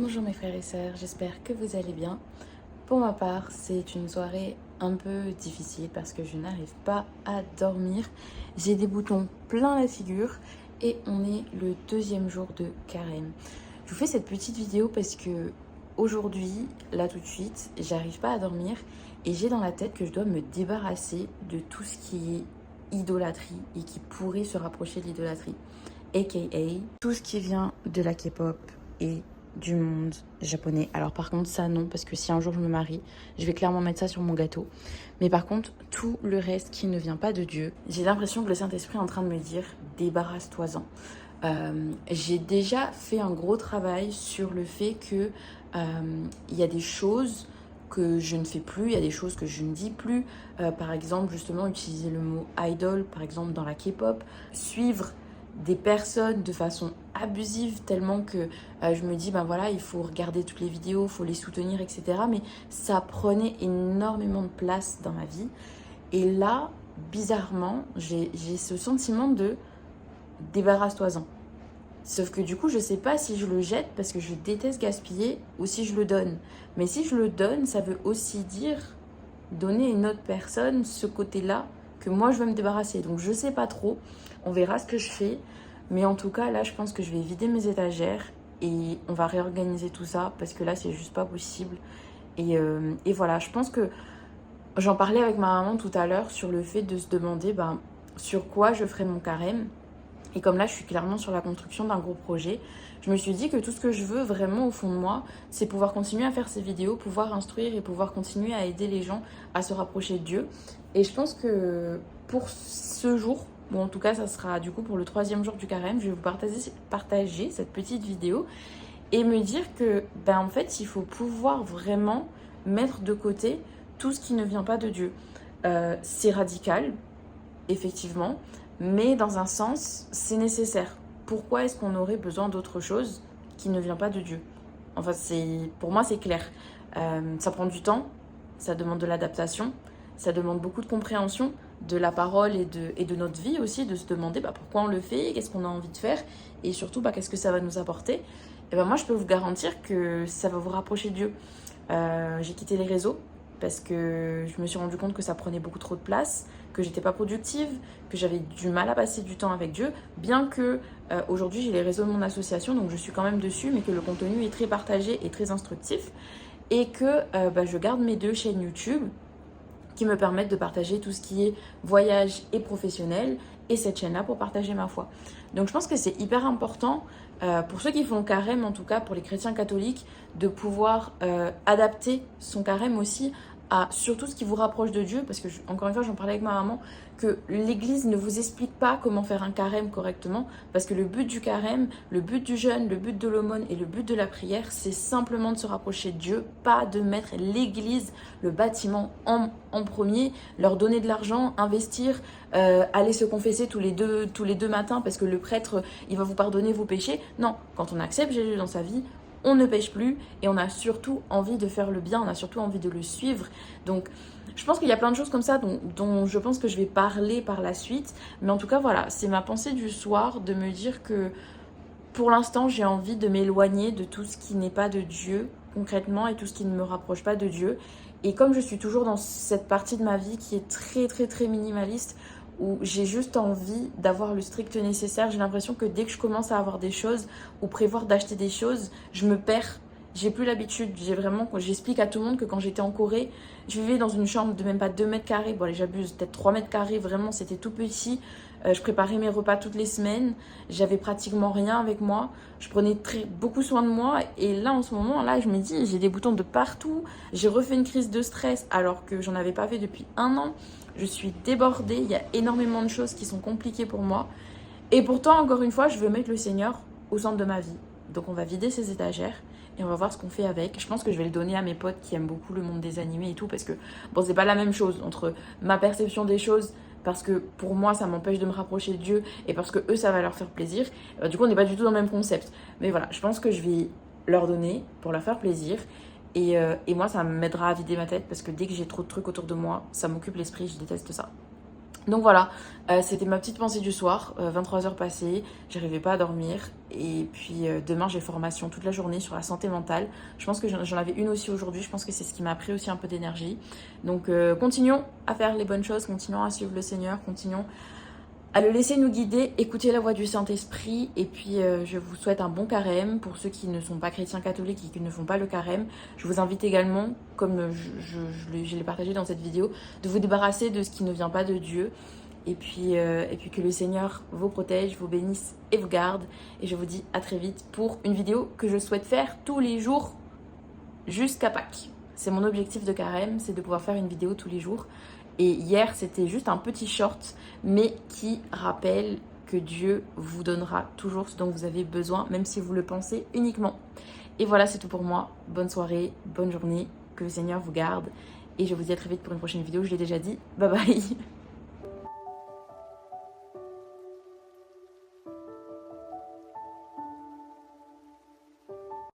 Bonjour mes frères et sœurs, j'espère que vous allez bien. Pour ma part, c'est une soirée un peu difficile parce que je n'arrive pas à dormir. J'ai des boutons plein la figure et on est le deuxième jour de carême. Je vous fais cette petite vidéo parce que aujourd'hui, là tout de suite, j'arrive pas à dormir et j'ai dans la tête que je dois me débarrasser de tout ce qui est idolâtrie et qui pourrait se rapprocher de l'idolâtrie, aka tout ce qui vient de la K-pop et du monde japonais. Alors par contre ça non, parce que si un jour je me marie, je vais clairement mettre ça sur mon gâteau. Mais par contre, tout le reste qui ne vient pas de Dieu, j'ai l'impression que le Saint-Esprit est en train de me dire débarrasse-toi-en. J'ai déjà fait un gros travail sur le fait que il y a des choses que je ne fais plus, il y a des choses que je ne dis plus. Par exemple, justement, utiliser le mot idol, par exemple, dans la K-pop. Suivre des personnes de façon abusive tellement que je me dis, ben voilà, il faut regarder toutes les vidéos, il faut les soutenir, etc. Mais ça prenait énormément de place dans ma vie. Et là, bizarrement, j'ai ce sentiment de débarrasse-toi-en. Sauf que du coup, je sais pas si je le jette parce que je déteste gaspiller ou si je le donne. Mais si je le donne, ça veut aussi dire donner à une autre personne ce côté-là que moi je veux me débarrasser. Donc je sais pas trop, on verra ce que je fais. Mais en tout cas, là, je pense que je vais vider mes étagères et on va réorganiser tout ça parce que là, c'est juste pas possible. Et voilà, je pense que j'en parlais avec ma maman tout à l'heure sur le fait de se demander sur quoi je ferai mon carême. Et comme là, je suis clairement sur la construction d'un gros projet, je me suis dit que tout ce que je veux vraiment au fond de moi, c'est pouvoir continuer à faire ces vidéos, pouvoir instruire et pouvoir continuer à aider les gens à se rapprocher de Dieu. Et je pense que pour ce jour, ou en tout cas ça sera du coup pour le troisième jour du carême, je vais vous partager cette petite vidéo et me dire que en fait il faut pouvoir vraiment mettre de côté tout ce qui ne vient pas de Dieu. C'est radical, effectivement, mais dans un sens, c'est nécessaire. Pourquoi est-ce qu'on aurait besoin d'autre chose qui ne vient pas de Dieu? Enfin, pour moi, c'est clair. Ça prend du temps, ça demande de l'adaptation, ça demande beaucoup de compréhension de la parole et de notre vie aussi, de se demander pourquoi on le fait, qu'est-ce qu'on a envie de faire, et surtout qu'est-ce que ça va nous apporter. Et moi, je peux vous garantir que ça va vous rapprocher de Dieu. J'ai quitté les réseaux parce que je me suis rendu compte que ça prenait beaucoup trop de place, que j'étais pas productive, que j'avais du mal à passer du temps avec Dieu, bien que aujourd'hui j'ai les réseaux de mon association, donc je suis quand même dessus, mais que le contenu est très partagé et très instructif, et que je garde mes deux chaînes YouTube qui me permettent de partager tout ce qui est voyage et professionnel, et cette chaîne-là pour partager ma foi. Donc je pense que c'est hyper important pour ceux qui font le carême, en tout cas pour les chrétiens catholiques, de pouvoir adapter son carême aussi à surtout ce qui vous rapproche de Dieu, parce que encore une fois j'en parlais avec ma maman, que l'Église ne vous explique pas comment faire un carême correctement, parce que le but du carême, le but du jeûne, le but de l'aumône et le but de la prière, c'est simplement de se rapprocher de Dieu, pas de mettre l'Église, le bâtiment en premier, leur donner de l'argent, investir, aller se confesser tous les deux matins parce que le prêtre il va vous pardonner vos péchés. Non, quand on accepte Jésus dans sa vie, on ne pêche plus et on a surtout envie de faire le bien, on a surtout envie de le suivre. Donc je pense qu'il y a plein de choses comme ça dont je pense que je vais parler par la suite. Mais en tout cas voilà, c'est ma pensée du soir de me dire que pour l'instant j'ai envie de m'éloigner de tout ce qui n'est pas de Dieu concrètement et tout ce qui ne me rapproche pas de Dieu. Et comme je suis toujours dans cette partie de ma vie qui est très très très minimaliste, où j'ai juste envie d'avoir le strict nécessaire. J'ai l'impression que dès que je commence à avoir des choses ou prévoir d'acheter des choses, je me perds. J'ai plus l'habitude. J'explique à tout le monde que quand j'étais en Corée, je vivais dans une chambre de même pas 2 mètres carrés. Bon, allez, j'abuse, peut-être 3 mètres carrés. Vraiment, c'était tout petit. Je préparais mes repas toutes les semaines. J'avais pratiquement rien avec moi. Je prenais beaucoup soin de moi. Et là, en ce moment, là, je me dis, j'ai des boutons de partout. J'ai refait une crise de stress alors que j'en avais pas fait depuis 1 an. Je suis débordée, il y a énormément de choses qui sont compliquées pour moi. Et pourtant, encore une fois, je veux mettre le Seigneur au centre de ma vie. Donc on va vider ces étagères et on va voir ce qu'on fait avec. Je pense que je vais le donner à mes potes qui aiment beaucoup le monde des animés et tout, parce que bon, c'est pas la même chose entre ma perception des choses, parce que pour moi ça m'empêche de me rapprocher de Dieu, et parce que eux ça va leur faire plaisir. Du coup on n'est pas du tout dans le même concept. Mais voilà, je pense que je vais leur donner pour leur faire plaisir. Et moi, ça m'aidera à vider ma tête parce que dès que j'ai trop de trucs autour de moi, ça m'occupe l'esprit, je déteste ça. Donc voilà, c'était ma petite pensée du soir, 23h passées, j'arrivais pas à dormir. Et puis demain j'ai formation toute la journée sur la santé mentale. Je pense que j'en avais une aussi aujourd'hui, je pense que c'est ce qui m'a pris aussi un peu d'énergie. Donc continuons à faire les bonnes choses, continuons à suivre le Seigneur, continuons à le laisser nous guider, écouter la voix du Saint-Esprit. Et puis je vous souhaite un bon carême. Pour ceux qui ne sont pas chrétiens catholiques et qui ne font pas le carême, je vous invite également, comme je l'ai partagé dans cette vidéo, de vous débarrasser de ce qui ne vient pas de Dieu. Et puis que le Seigneur vous protège, vous bénisse et vous garde. Et je vous dis à très vite pour une vidéo que je souhaite faire tous les jours jusqu'à Pâques. C'est mon objectif de carême, c'est de pouvoir faire une vidéo tous les jours. Et hier, c'était juste un petit short, mais qui rappelle que Dieu vous donnera toujours ce dont vous avez besoin, même si vous le pensez uniquement. Et voilà, c'est tout pour moi. Bonne soirée, bonne journée, que le Seigneur vous garde. Et je vous dis à très vite pour une prochaine vidéo, je l'ai déjà dit. Bye bye.